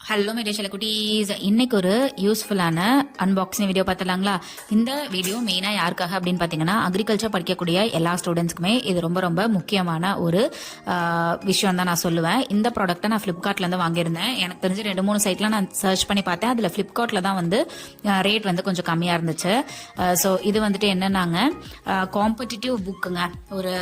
Hello மேடியா செல்லக்குட்டீஸ், இன்னைக்கு ஒரு யூஸ்ஃபுல்லான அன்பாக்சிங் வீடியோ பார்த்துலாங்களா? இந்த வீடியோ மெயினாக யாருக்காக அப்படின்னு பார்த்தீங்கன்னா, அக்ரிகல்ச்சர் படிக்கக்கூடிய எல்லா ஸ்டூடெண்ட்ஸ்க்குமே இது ரொம்ப ரொம்ப முக்கியமான ஒரு விஷயம் தான் நான் சொல்லுவேன். இந்த ப்ராடக்ட்டை நான் ஃப்ளிப்கார்ட்லேருந்து வாங்கியிருந்தேன். எனக்கு தெரிஞ்சு 2-3 சைட்லாம் நான் சர்ச் பண்ணி பார்த்தேன். அதில் ஃப்ளிப்கார்ட்டில் தான் வந்து ரேட் வந்து கொஞ்சம் கம்மியாக இருந்துச்சு. ஸோ இது வந்துட்டு என்னன்னாங்க, காம்படிட்டிவ் புக்குங்க. ஒரு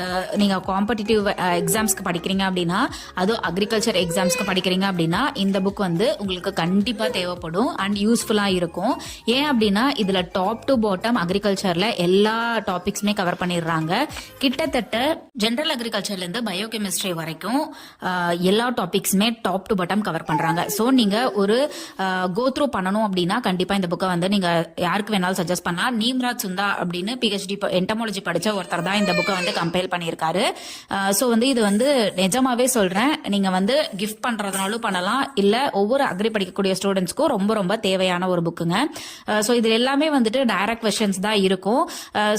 நீங்கள் காம்படிட்டிவ் எக்ஸாம்ஸ்க்கு படிக்கிறீங்க அப்படின்னா, அதுவும் அக்ரிகல்ச்சர் எக்ஸாம்ஸ்க்கு படிக்கிறீங்க அப்படின்னா இந்த புக் வந்து உங்களுக்கு கண்டிப்பா தேவைப்படும் அண்ட் யூஸ்ஃபுல்லா இருக்கும். ஏன் அப்படின்னா இதுல டாப் டு பாட்டம் அக்ரிகல்ச்சர்ல எல்லா டாபிக்ஸுமே கவர் பண்ணிடுறாங்க. கிட்டத்தட்ட ஜெனரல் அக்ரிகல்ச்சர்ல இருந்து பயோகெமிஸ்ட்ரி வரைக்கும் எல்லா டாபிக்ஸுமே டாப் டு பாட்டம் கவர் பண்றாங்க. ஸோ நீங்க ஒரு கோ த்ரூ பண்ணணும் அப்படின்னா கண்டிப்பா இந்த புக்கை வந்து நீங்க யாருக்கு வேணாலும் சஜஸ்ட் பண்ணலாம். நீம்ராஜ் சுந்தா அப்படின்னு பிஹெச்டி என்டமாலஜி படிச்ச ஒருத்தர் தான் இந்த புக்கை வந்து கம்பைல் பண்ணியிருக்காரு. ஸோ வந்து இது வந்து நிஜமாவே சொல்றேன், நீங்க வந்து கிஃப்ட் பண்றதுனாலும் பண்ணலாம், இல்ல ஒவ்வொரு அக்ரி படிக்கக்கூடிய ஸ்டூடெண்ட்ஸ்க்கும் ரொம்ப ரொம்ப தேவையான ஒரு புக்குங்க. ஸோ இது எல்லாமே வந்துட்டு டைரக்ட் கொஸ்டின்ஸ் தான் இருக்கும்.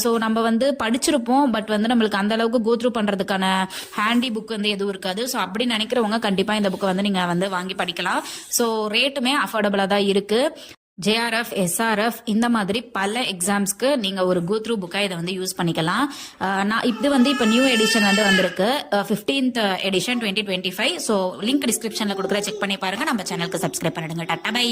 ஸோ நம்ம வந்து படிச்சிருப்போம், பட் வந்து நம்மளுக்கு அந்த அளவுக்கு கோ த்ரூ பண்றதுக்கான ஹேண்டி புக் வந்து எதுவும் இருக்காது. ஸோ அப்படி நினைக்கிறவங்க கண்டிப்பா இந்த புக்கை வந்து நீங்க வந்து வாங்கி படிக்கலாம். ஸோ ரேட்டுமே அஃபோர்டபுளா தான் இருக்கு. ஜேஆர்எஃப், எஸ்ஆர்எஃப் இந்த மாதிரி பல எக்ஸாம்ஸ்க்கு நீங்க ஒரு கோ த்ரூ புக்கா இதை வந்து யூஸ் பண்ணிக்கலாம். நான் இது வந்து இப்போ நியூ எடிஷன் வந்து வந்திருக்கு, 15th எடிஷன் 2025. ஸோ லிங்க் டிஸ்கிரிப்ஷன்ல கொடுக்குற, செக் பண்ணி பாருங்க. நம்ம சேனலுக்கு சப்ஸ்கிரைப் பண்ணிடுங்க. Tata bye.